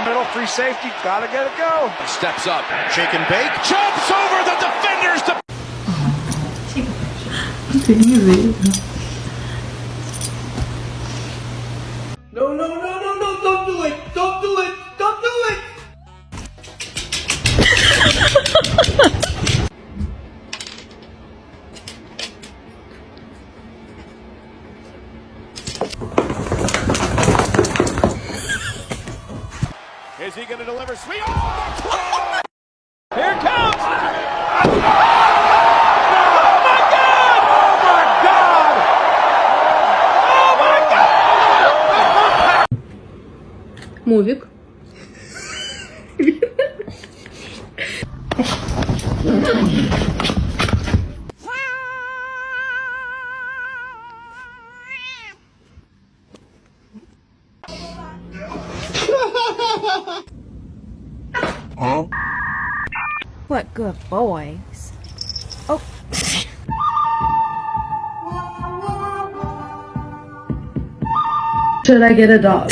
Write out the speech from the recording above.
middle, free safety, gotta get it go. Steps up, shake and bake, jumps over the defenders. Take a picture. Take easy. No, don't do it! Don't do it! Don't do it! Is he going to deliver? Sweet. Oh, Here it comes! Мувик. What good boys. Oh. Should I get a dog?